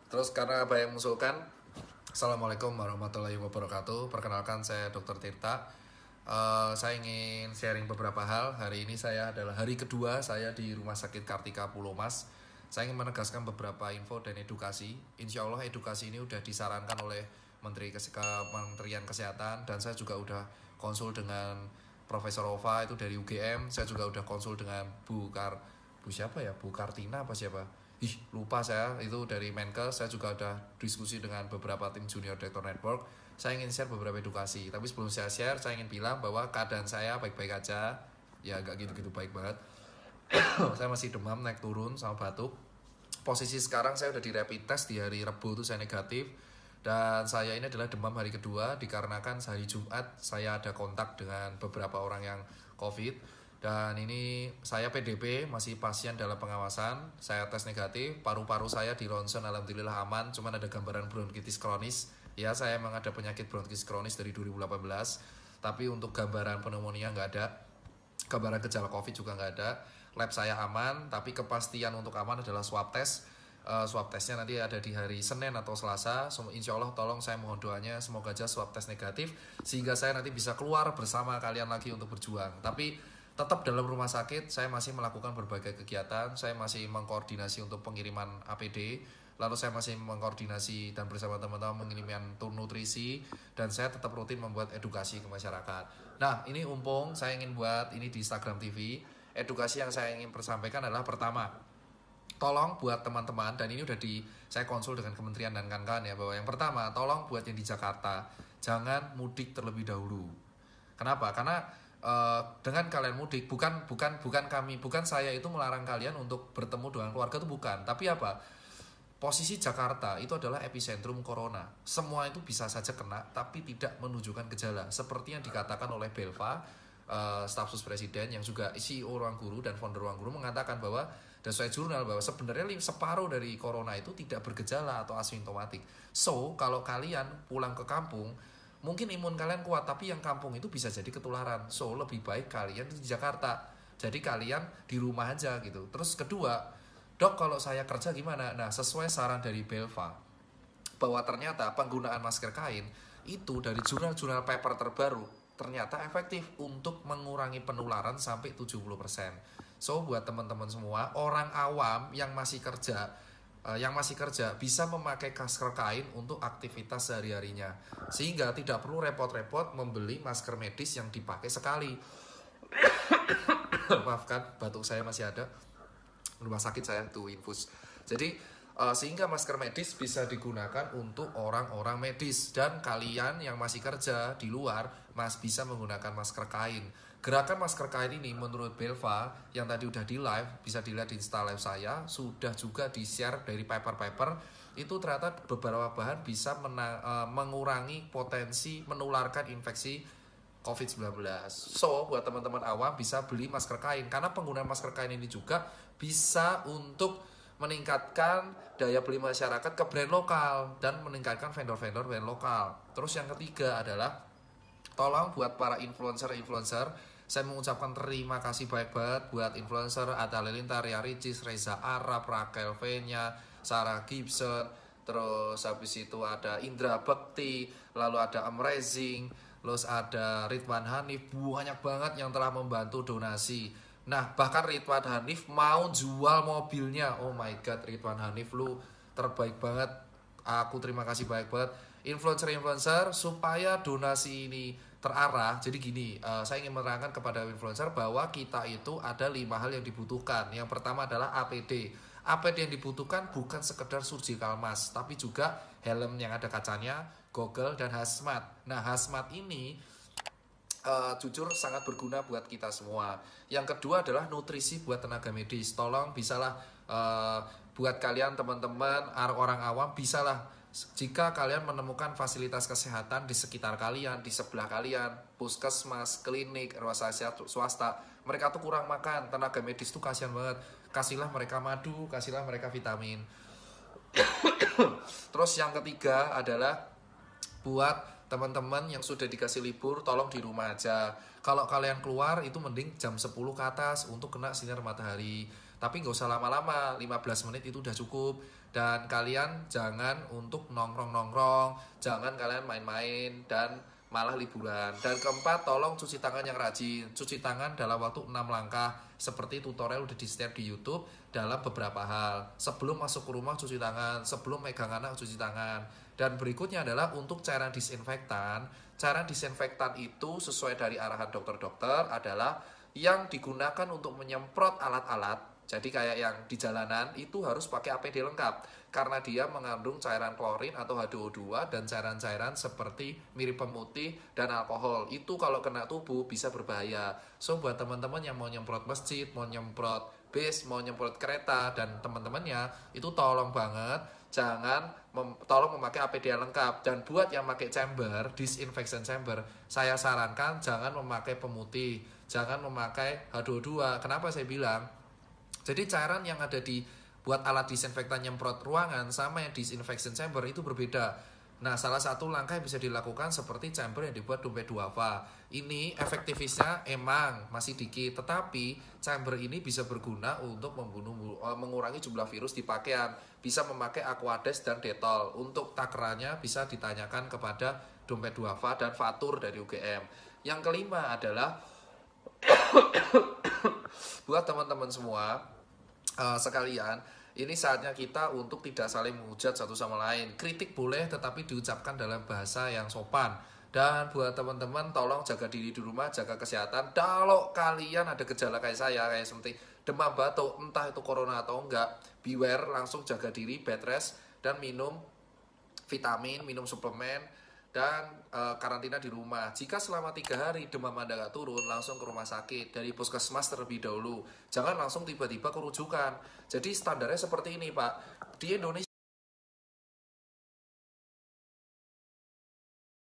Terus karena banyak yang mengusulkan, Assalamualaikum warahmatullahi wabarakatuh. Perkenalkan saya Dr. Tirta. Saya ingin sharing beberapa hal. Hari ini saya adalah hari kedua saya di Rumah Sakit Kartika Pulomas. Saya ingin menegaskan beberapa info dan edukasi. Insya Allah edukasi ini sudah disarankan oleh Kementerian Kesehatan, dan saya juga udah konsul dengan Profesor Ova itu dari UGM. Saya juga udah konsul dengan Bu siapa ya? Bu Kartina apa siapa? Lupa saya, itu dari Menkes. Saya juga ada diskusi dengan beberapa tim Junior Doctor Network. Saya ingin share beberapa edukasi. Tapi sebelum saya share, saya ingin bilang bahwa keadaan saya baik-baik aja. Ya gak gitu-gitu baik banget. Saya masih demam, naik turun, sama batuk. Posisi sekarang saya udah di rapid test di hari Rabu itu saya negatif. Dan saya ini adalah demam hari kedua, dikarenakan hari Jumat saya ada kontak dengan beberapa orang yang COVID. Dan ini saya PDP, masih pasien dalam pengawasan. Saya tes negatif, paru-paru saya di ronsen alhamdulillah aman, cuman ada gambaran bronkitis kronis. Ya, saya emang ada penyakit bronkitis kronis dari 2018. Tapi untuk gambaran pneumonia nggak ada, gambaran gejala COVID juga nggak ada. Lab saya aman, tapi kepastian untuk aman adalah swab test. Swab testnya nanti ada di hari Senin atau Selasa. Insya Allah tolong saya mohon doanya semoga aja swab test negatif, sehingga saya nanti bisa keluar bersama kalian lagi untuk berjuang. Tapi tetap dalam rumah sakit, saya masih melakukan berbagai kegiatan. Saya masih mengkoordinasi untuk pengiriman APD. Lalu saya masih mengkoordinasi dan bersama teman-teman pengiriman tur nutrisi. Dan saya tetap rutin membuat edukasi ke masyarakat. Nah, ini umpung saya ingin buat ini di Instagram TV. Edukasi yang saya ingin sampaikan adalah pertama, tolong buat teman-teman, dan ini udah saya konsul dengan kementerian dan kawan-kawan ya, bahwa yang pertama, tolong buat yang di Jakarta, jangan mudik terlebih dahulu. Kenapa? Karena dengan kalian mudik, bukan saya itu melarang kalian untuk bertemu dengan keluarga, itu bukan. Tapi apa? Posisi Jakarta itu adalah epicentrum corona. Semua itu bisa saja kena, tapi tidak menunjukkan gejala. Seperti yang dikatakan oleh Belva, staf sus presiden yang juga CEO Ruang Guru dan founder Ruang Guru, mengatakan bahwa dan sesuai jurnal bahwa sebenarnya separuh dari corona itu tidak bergejala atau asimptomatik. So, kalau kalian pulang ke kampung, mungkin imun kalian kuat, tapi yang kampung itu bisa jadi ketularan. So, lebih baik kalian di Jakarta. Jadi kalian di rumah aja gitu. Terus kedua, dok kalau saya kerja gimana? Nah, sesuai saran dari Belva, bahwa ternyata penggunaan masker kain itu dari jurnal-jurnal paper terbaru ternyata efektif untuk mengurangi penularan sampai 70%. So, buat teman-teman semua, orang awam yang masih kerja bisa memakai masker kain untuk aktivitas sehari-harinya, sehingga tidak perlu repot-repot membeli masker medis yang dipakai sekali. Maafkan, batuk saya masih ada. Rumah sakit saya tuh infus. Jadi sehingga masker medis bisa digunakan untuk orang-orang medis, dan kalian yang masih kerja di luar bisa menggunakan masker kain. Gerakan masker kain ini menurut Belva yang tadi udah di live, bisa dilihat di Insta live saya, sudah juga di share dari paper-paper. Itu ternyata beberapa bahan bisa mengurangi potensi menularkan infeksi COVID-19. So, buat teman-teman awam bisa beli masker kain, karena penggunaan masker kain ini juga bisa untuk meningkatkan daya beli masyarakat ke brand lokal dan meningkatkan vendor-vendor brand lokal. Terus yang ketiga adalah tolong buat para influencer, saya mengucapkan terima kasih banyak banget buat influencer, ada Lilintar, Ria Ricis, Reza Arab, Raquel Venya, Sarah Gibson, terus habis itu ada Indra Bekti, lalu ada Amazing, terus ada Ridwan Hanif, banyak banget yang telah membantu donasi. Nah, bahkan Ridwan Hanif mau jual mobilnya. Oh my god, Ridwan Hanif, lu terbaik banget. Aku terima kasih banyak banget. Influencer-influencer, supaya donasi ini terarah. Jadi gini, saya ingin menerangkan kepada influencer bahwa kita itu ada 5 hal yang dibutuhkan. Yang pertama adalah APD. APD yang dibutuhkan bukan sekedar surgical mask, tapi juga helm yang ada kacanya, goggle, dan hazmat. Nah, hazmat ini jujur sangat berguna buat kita semua. Yang kedua adalah nutrisi buat tenaga medis. Tolong bisalah buat kalian teman-teman orang awam, bisalah jika kalian menemukan fasilitas kesehatan di sekitar kalian, di sebelah kalian, puskesmas, klinik, rumah sakit swasta, mereka tuh kurang makan, tenaga medis tuh kasihan banget. Kasihlah mereka madu, kasihlah mereka vitamin. Terus yang ketiga adalah buat teman-teman yang sudah dikasih libur, tolong di rumah aja. Kalau kalian keluar itu mending jam 10 ke atas untuk kena sinar matahari. Tapi nggak usah lama-lama, 15 menit itu udah cukup. Dan kalian jangan untuk nongkrong-nongkrong, jangan kalian main-main dan malah liburan. Dan keempat, tolong cuci tangan yang rajin. Cuci tangan dalam waktu 6 langkah seperti tutorial udah di-share di YouTube dalam beberapa hal. Sebelum masuk ke rumah cuci tangan, sebelum megang anak cuci tangan. Dan berikutnya adalah untuk cairan disinfektan. Cairan disinfektan itu sesuai dari arahan dokter-dokter adalah yang digunakan untuk menyemprot alat-alat. Jadi kayak yang di jalanan itu harus pakai APD lengkap karena dia mengandung cairan klorin atau H2O2 dan cairan-cairan seperti mirip pemutih dan alkohol. Itu kalau kena tubuh bisa berbahaya. So buat teman-teman yang mau nyemprot masjid, mau nyemprot bis, mau nyemprot kereta dan teman-temannya itu tolong banget tolong memakai APD yang lengkap. Dan buat yang pakai chamber, disinfection chamber, saya sarankan jangan memakai pemutih, jangan memakai H2O2. Kenapa saya bilang? Jadi cairan yang ada di buat alat disinfektan nyemprot ruangan sama yang disinfection chamber itu berbeda. Nah, salah satu langkah yang bisa dilakukan seperti chamber yang dibuat dompet duafa. Ini efektivitasnya emang masih dikit, tetapi chamber ini bisa berguna untuk mengurangi jumlah virus di pakaian. Bisa memakai Aquades dan Dettol. Untuk takarannya bisa ditanyakan kepada dompet duafa dan Fatur dari UGM. Yang kelima adalah buat teman-teman semua sekalian, ini saatnya kita untuk tidak saling menghujat satu sama lain. Kritik boleh tetapi diucapkan dalam bahasa yang sopan. Dan buat teman-teman tolong jaga diri di rumah, jaga kesehatan. Kalau kalian ada gejala kayak saya, kayak seperti demam batuk, entah itu corona atau enggak, beware, langsung jaga diri, bed rest, dan minum vitamin, minum suplemen, dan karantina di rumah. Jika selama 3 hari demam Anda nggak turun, langsung ke rumah sakit dari puskesmas terlebih dahulu. Jangan langsung tiba-tiba ke rujukan. Jadi standarnya seperti ini, Pak. Di Indonesia